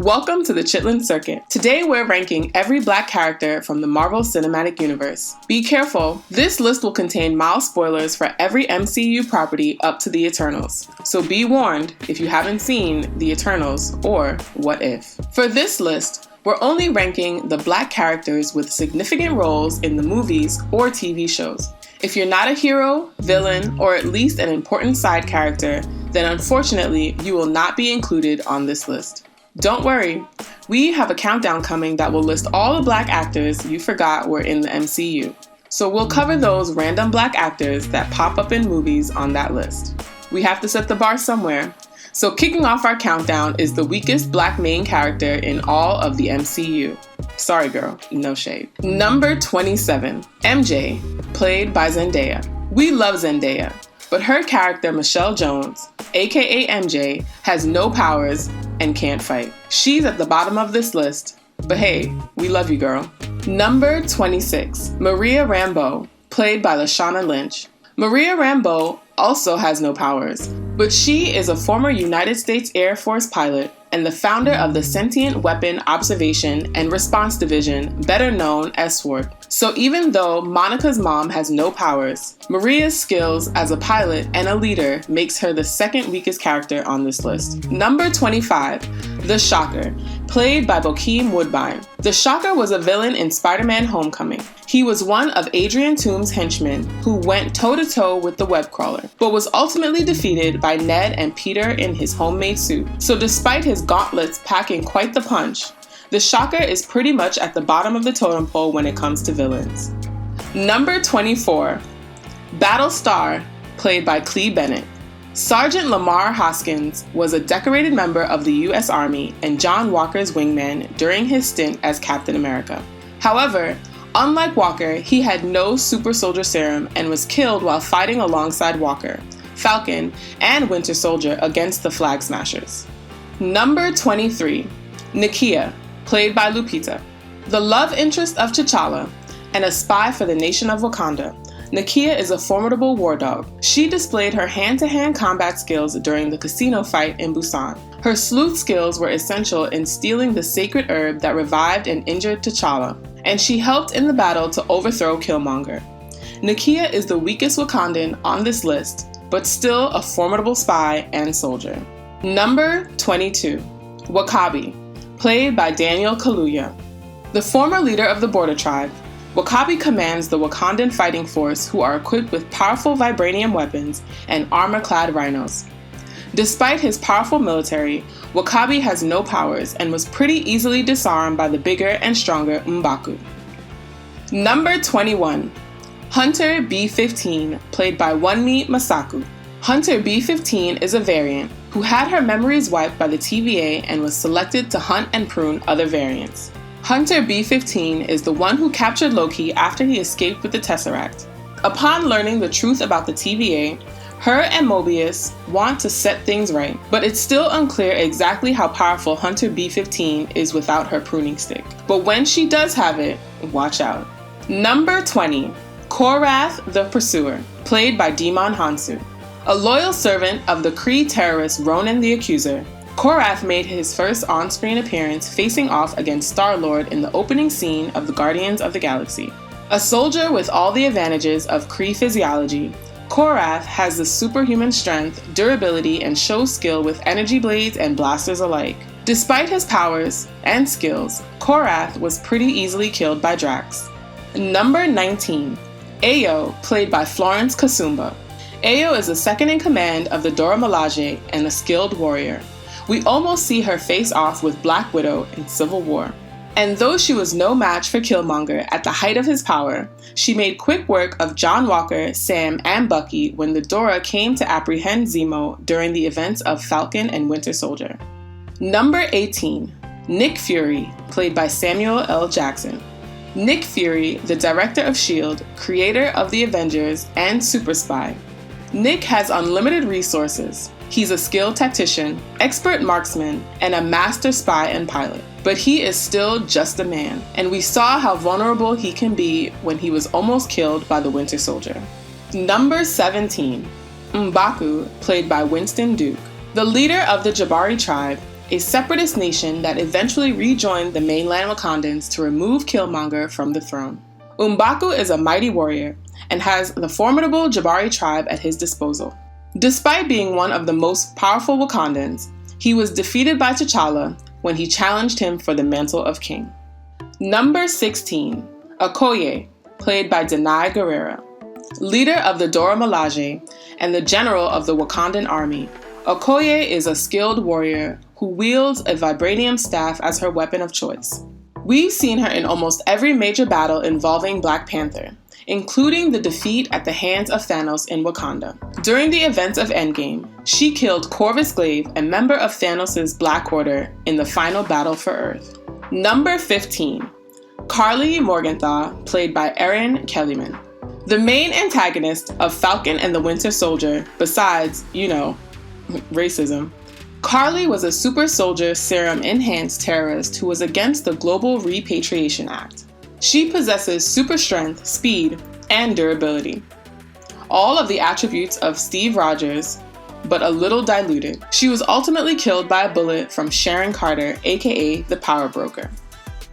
Welcome to the Chitlin Circuit. Today we're ranking every Black character from the Marvel Cinematic Universe. Be careful, this list will contain mild spoilers for every MCU property up to the Eternals. So be warned if you haven't seen the Eternals or What If. For this list, we're only ranking the Black characters with significant roles in the movies or TV shows. If you're not a hero, villain, or at least an important side character, then unfortunately you will not be included on this list. Don't worry, we have a countdown coming that will list all the Black actors you forgot were in the MCU. So we'll cover those random Black actors that pop up in movies on that list. We have to set the bar somewhere. So kicking off our countdown is the weakest Black main character in all of the MCU. Sorry girl, no shade. Number 27, MJ, played by Zendaya. We love Zendaya, but her character Michelle Jones, aka MJ, has no powers and can't fight. She's at the bottom of this list, but hey, we love you, girl. Number 26, Maria Rambeau, played by Lashana Lynch. Maria Rambeau also has no powers, but she is a former United States Air Force pilot and the founder of the Sentient Weapon Observation and Response Division, better known as SWORD. So even though Monica's mom has no powers, Maria's skills as a pilot and a leader makes her the second weakest character on this list. Number 25, The Shocker, played by Bokeem Woodbine. The Shocker was a villain in Spider-Man Homecoming. He was one of Adrian Toome's henchmen who went toe-to-toe with the webcrawler, but was ultimately defeated by Ned and Peter in his homemade suit. So despite his gauntlets packing quite the punch, the Shocker is pretty much at the bottom of the totem pole when it comes to villains. Number 24, Battlestar, played by Clee Bennett. Sergeant Lamar Hoskins was a decorated member of the U.S. Army and John Walker's wingman during his stint as Captain America. However, unlike Walker, he had no super soldier serum and was killed while fighting alongside Walker, Falcon, and Winter Soldier against the Flag Smashers. Number 23, Nakia, played by Lupita. The love interest of T'Challa and a spy for the nation of Wakanda, Nakia is a formidable war dog. She displayed her hand-to-hand combat skills during the casino fight in Busan. Her sleuth skills were essential in stealing the sacred herb that revived and injured T'Challa, and she helped in the battle to overthrow Killmonger. Nakia is the weakest Wakandan on this list, but still a formidable spy and soldier. Number 22, W'Kabi, played by Daniel Kaluuya. The former leader of the Border Tribe, W'Kabi commands the Wakandan fighting force who are equipped with powerful vibranium weapons and armor-clad rhinos. Despite his powerful military, W'Kabi has no powers and was pretty easily disarmed by the bigger and stronger M'Baku. Number 21, Hunter B-15, played by Wunmi Masaku. Hunter B-15 is a variant who had her memories wiped by the TVA and was selected to hunt and prune other variants. Hunter B-15 is the one who captured Loki after he escaped with the Tesseract. Upon learning the truth about the TVA, her and Mobius want to set things right, but it's still unclear exactly how powerful Hunter B-15 is without her pruning stick. But when she does have it, watch out. Number 20, Korath The Pursuer, played by Demon Hansu. A loyal servant of the Kree terrorist Ronan the Accuser, Korath made his first on-screen appearance facing off against Star-Lord in the opening scene of the Guardians of the Galaxy. A soldier with all the advantages of Kree physiology, Korath has the superhuman strength, durability, and show skill with energy blades and blasters alike. Despite his powers and skills, Korath was pretty easily killed by Drax. Number 19, Ayo, played by Florence Kasumba. Ayo is the second in command of the Dora Milaje and a skilled warrior. We almost see her face off with Black Widow in Civil War. And though she was no match for Killmonger at the height of his power, she made quick work of John Walker, Sam, and Bucky when the Dora came to apprehend Zemo during the events of Falcon and Winter Soldier. Number 18, Nick Fury, played by Samuel L. Jackson. Nick Fury, the director of S.H.I.E.L.D., creator of the Avengers, and super spy. Nick has unlimited resources. He's a skilled tactician, expert marksman, and a master spy and pilot. But he is still just a man, and we saw how vulnerable he can be when he was almost killed by the Winter Soldier. Number 17, M'Baku, played by Winston Duke. The leader of the Jabari tribe, a separatist nation that eventually rejoined the mainland Wakandans to remove Killmonger from the throne. M'Baku is a mighty warrior and has the formidable Jabari tribe at his disposal. Despite being one of the most powerful Wakandans, he was defeated by T'Challa when he challenged him for the mantle of king. Number 16, Okoye, played by Danai Gurira. Leader of the Dora Milaje and the general of the Wakandan army, Okoye is a skilled warrior who wields a vibranium staff as her weapon of choice. We've seen her in almost every major battle involving Black Panther, including the defeat at the hands of Thanos in Wakanda. During the events of Endgame, she killed Corvus Glaive, a member of Thanos' Black Order, in the final battle for Earth. Number 15, Karli Morgenthau, played by Erin Kellyman. The main antagonist of Falcon and the Winter Soldier, besides, racism, Karli was a super soldier serum-enhanced terrorist who was against the Global Repatriation Act. She possesses super strength, speed, and durability. All of the attributes of Steve Rogers, but a little diluted. She was ultimately killed by a bullet from Sharon Carter, aka the Power Broker.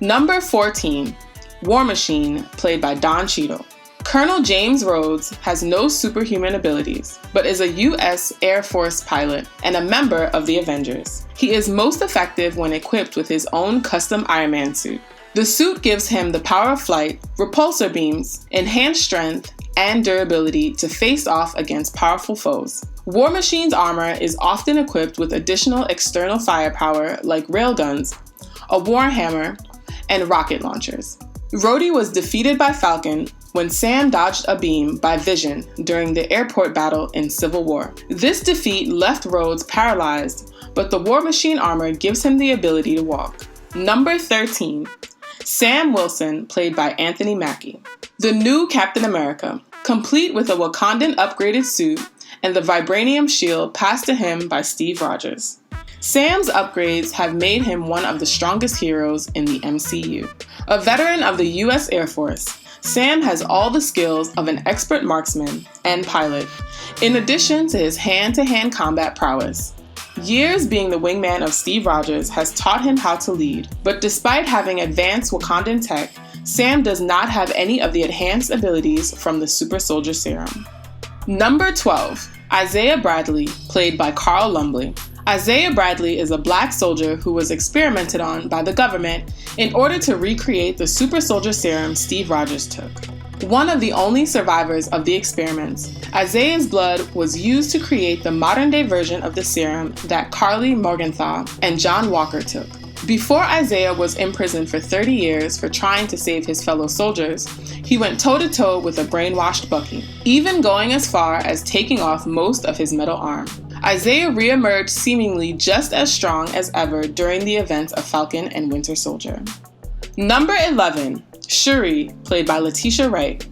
Number 14, War Machine, played by Don Cheadle. Colonel James Rhodes has no superhuman abilities, but is a U.S. Air Force pilot and a member of the Avengers. He is most effective when equipped with his own custom Iron Man suit. The suit gives him the power of flight, repulsor beams, enhanced strength, and durability to face off against powerful foes. War Machine's armor is often equipped with additional external firepower like railguns, a warhammer, and rocket launchers. Rhodey was defeated by Falcon when Sam dodged a beam by Vision during the airport battle in Civil War. This defeat left Rhodes paralyzed, but the War Machine armor gives him the ability to walk. Number 13, Sam Wilson, played by Anthony Mackie. The new Captain America, complete with a Wakandan upgraded suit and the vibranium shield passed to him by Steve Rogers. Sam's upgrades have made him one of the strongest heroes in the MCU. A veteran of the U.S. Air Force, Sam has all the skills of an expert marksman and pilot, in addition to his hand-to-hand combat prowess. Years being the wingman of Steve Rogers has taught him how to lead, but despite having advanced Wakandan tech, Sam does not have any of the enhanced abilities from the Super Soldier Serum. Number 12, Isiah Bradley, played by Carl Lumbly. Isiah Bradley is a Black soldier who was experimented on by the government in order to recreate the Super Soldier Serum Steve Rogers took. One of the only survivors of the experiments, Isaiah's blood was used to create the modern-day version of the serum that Karli Morgenthau and John Walker took. Before Isiah was imprisoned for 30 years for trying to save his fellow soldiers, he went toe-to-toe with a brainwashed Bucky, even going as far as taking off most of his metal arm. Isiah re-emerged seemingly just as strong as ever during the events of Falcon and Winter Soldier. Number 11, Shuri, played by Letitia Wright.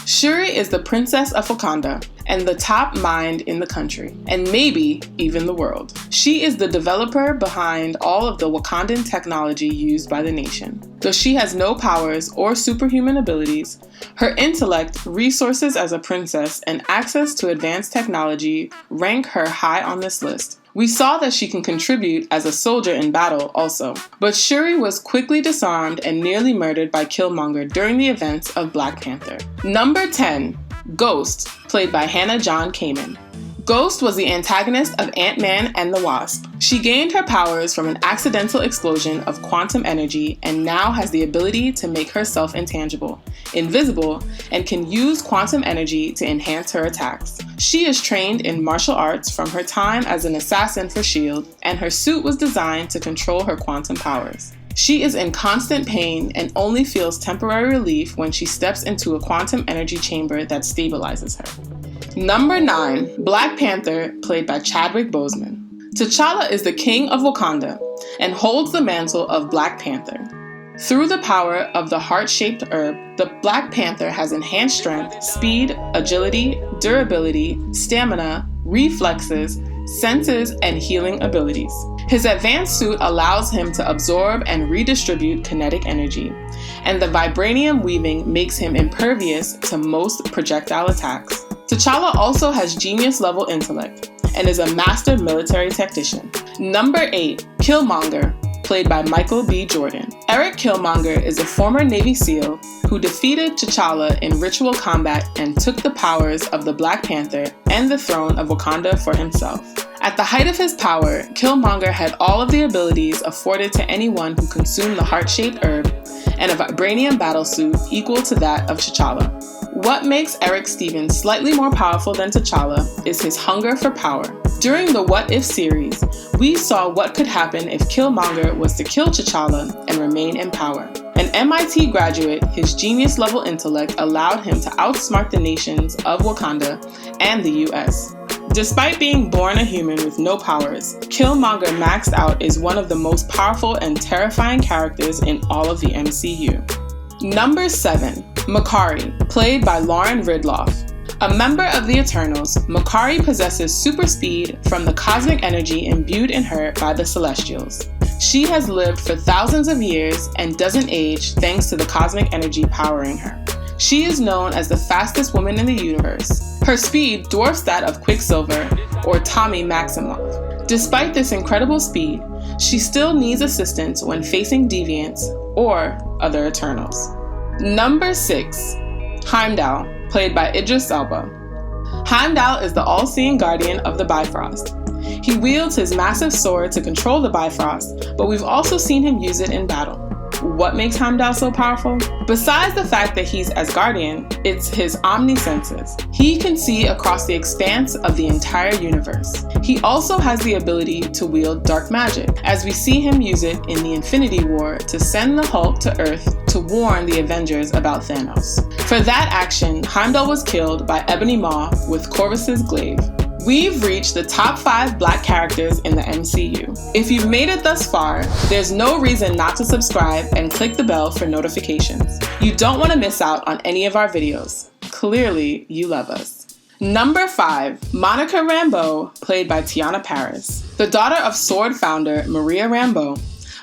Shuri is the princess of Wakanda and the top mind in the country, and maybe even the world. She is the developer behind all of the Wakandan technology used by the nation. Though she has no powers or superhuman abilities, her intellect, resources as a princess, and access to advanced technology rank her high on this list. We saw that she can contribute as a soldier in battle also, but Shuri was quickly disarmed and nearly murdered by Killmonger during the events of Black Panther. Number 10, Ghost, played by Hannah John Kamen. Ghost was the antagonist of Ant-Man and the Wasp. She gained her powers from an accidental explosion of quantum energy and now has the ability to make herself intangible, invisible, and can use quantum energy to enhance her attacks. She is trained in martial arts from her time as an assassin for S.H.I.E.L.D., and her suit was designed to control her quantum powers. She is in constant pain and only feels temporary relief when she steps into a quantum energy chamber that stabilizes her. Number 9, Black Panther, played by Chadwick Boseman. T'Challa is the king of Wakanda and holds the mantle of Black Panther. Through the power of the heart-shaped herb, the Black Panther has enhanced strength, speed, agility, durability, stamina, reflexes, senses, and healing abilities. His advanced suit allows him to absorb and redistribute kinetic energy, and the vibranium weaving makes him impervious to most projectile attacks. T'Challa also has genius-level intellect. and is a master military tactician. Number 8, Killmonger, played by Michael B. Jordan. Eric Killmonger is a former Navy SEAL who defeated T'Challa in ritual combat and took the powers of the Black Panther and the throne of Wakanda for himself. At the height of his power, Killmonger had all of the abilities afforded to anyone who consumed the heart-shaped herb and a vibranium battlesuit equal to that of T'Challa. What makes Eric Stevens slightly more powerful than T'Challa is his hunger for power. During the What If series, we saw what could happen if Killmonger was to kill T'Challa and remain in power. An MIT graduate, his genius-level intellect allowed him to outsmart the nations of Wakanda and the US. Despite being born a human with no powers, Killmonger maxed out is one of the most powerful and terrifying characters in all of the MCU. Number 7, Makkari, played by Lauren Ridloff. A member of the Eternals, Makkari possesses super speed from the cosmic energy imbued in her by the Celestials. She has lived for thousands of years and doesn't age thanks to the cosmic energy powering her. She is known as the fastest woman in the universe. Her speed dwarfs that of Quicksilver or Tommy Maximoff. Despite this incredible speed, she still needs assistance when facing deviants or other Eternals. Number 6, Heimdal, played by Idris Elba. Heimdal is the all-seeing guardian of the Bifrost. He wields his massive sword to control the Bifrost, but we've also seen him use it in battle. What makes Heimdal so powerful? Besides the fact that he's Asgardian, it's his omnisenses. He can see across the expanse of the entire universe. He also has the ability to wield dark magic, as we see him use it in the Infinity War to send the Hulk to Earth to warn the Avengers about Thanos. For that action, Heimdal was killed by Ebony Maw with Corvus's glaive. We've reached the top 5 Black characters in the MCU. If you've made it thus far, there's no reason not to subscribe and click the bell for notifications. You don't want to miss out on any of our videos. Clearly, you love us. Number 5, Monica Rambeau, played by Tiana Paris. The daughter of Sword founder Maria Rambeau,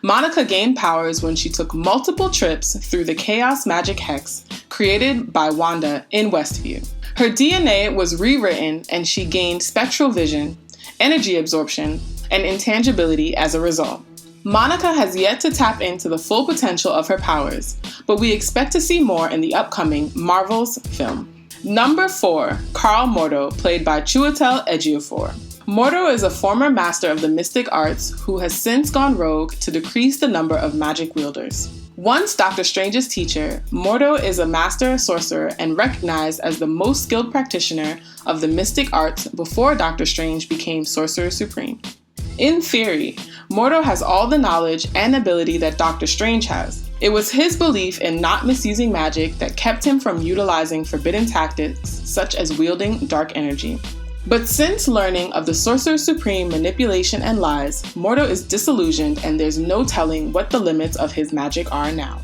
Monica gained powers when she took multiple trips through the Chaos Magic Hex created by Wanda in Westview. Her DNA was rewritten and she gained spectral vision, energy absorption, and intangibility as a result. Monica has yet to tap into the full potential of her powers, but we expect to see more in the upcoming Marvel's film. Number 4, Karl Mordo, played by Chiwetel Ejiofor. Mordo is a former master of the mystic arts who has since gone rogue to decrease the number of magic wielders. Once Doctor Strange's teacher, Mordo is a master sorcerer and recognized as the most skilled practitioner of the mystic arts before Doctor Strange became Sorcerer Supreme. In theory, Mordo has all the knowledge and ability that Doctor Strange has. It was his belief in not misusing magic that kept him from utilizing forbidden tactics such as wielding dark energy. But since learning of the Sorcerer Supreme manipulation and lies, Mordo is disillusioned and there's no telling what the limits of his magic are now.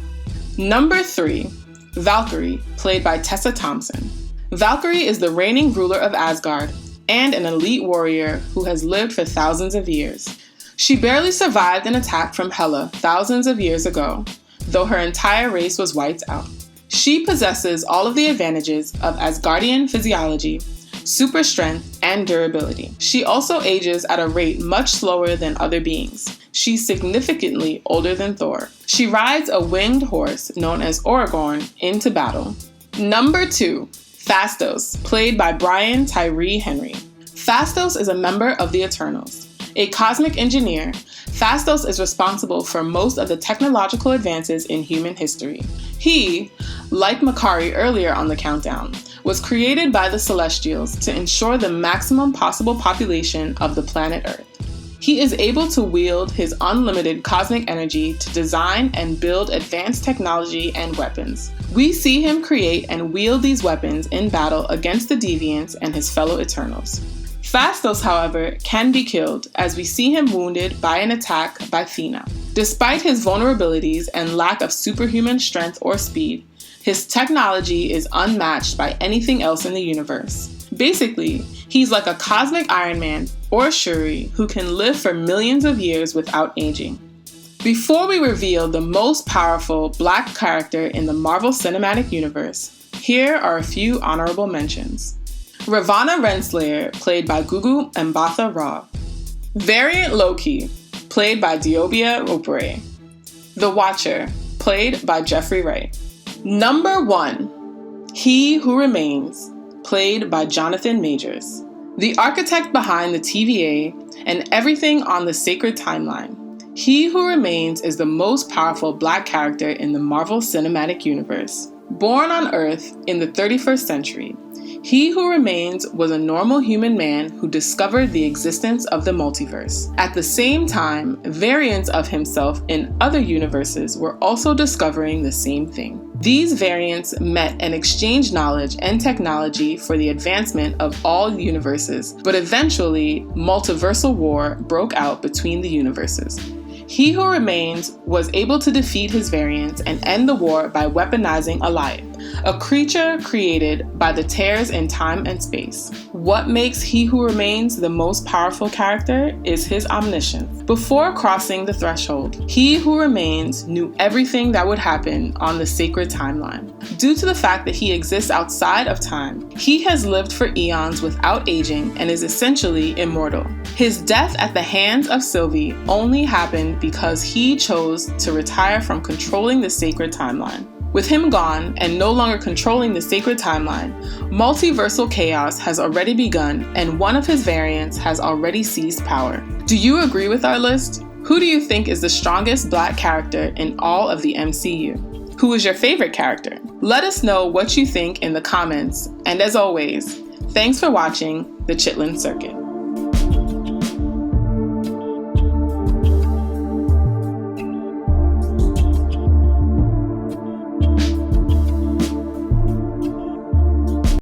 Number 3, Valkyrie, played by Tessa Thompson. Valkyrie is the reigning ruler of Asgard and an elite warrior who has lived for thousands of years. She barely survived an attack from Hela thousands of years ago, though her entire race was wiped out. She possesses all of the advantages of Asgardian physiology, super strength, and durability. She also ages at a rate much slower than other beings. She's significantly older than Thor. She rides a winged horse known as Aragorn into battle. Number 2, Phastos, played by Brian Tyree Henry. Phastos is a member of the Eternals. A cosmic engineer, Phastos is responsible for most of the technological advances in human history. He, like Makkari earlier on the countdown, was created by the Celestials to ensure the maximum possible population of the planet Earth. He is able to wield his unlimited cosmic energy to design and build advanced technology and weapons. We see him create and wield these weapons in battle against the Deviants and his fellow Eternals. Phastos, however, can be killed as we see him wounded by an attack by Thena. Despite his vulnerabilities and lack of superhuman strength or speed, his technology is unmatched by anything else in the universe. Basically, he's like a cosmic Iron Man or Shuri who can live for millions of years without aging. Before we reveal the most powerful Black character in the Marvel Cinematic Universe, here are a few honorable mentions. Ravonna Renslayer, played by Gugu Mbatha Raw. Variant Loki, played by Diobia Opere. The Watcher, played by Jeffrey Wright. Number 1, He Who Remains, played by Jonathan Majors. The architect behind the TVA and everything on the sacred timeline. He Who Remains is the most powerful Black character in the Marvel Cinematic Universe. Born on Earth in the 31st century, He Who Remains was a normal human man who discovered the existence of the multiverse. At the same time, variants of himself in other universes were also discovering the same thing. These variants met and exchanged knowledge and technology for the advancement of all universes, but eventually, multiversal war broke out between the universes. He Who Remains was able to defeat his variants and end the war by weaponizing Eliab, a creature created by the tears in time and space. What makes He Who Remains the most powerful character is his omniscience. Before crossing the threshold, He Who Remains knew everything that would happen on the sacred timeline. Due to the fact that he exists outside of time, he has lived for eons without aging and is essentially immortal. His death at the hands of Sylvie only happened because he chose to retire from controlling the sacred timeline. With him gone and no longer controlling the sacred timeline, multiversal chaos has already begun and one of his variants has already seized power. Do you agree with our list? Who do you think is the strongest Black character in all of the MCU? Who is your favorite character? Let us know what you think in the comments, and as always, thanks for watching The Chitlin Circuit.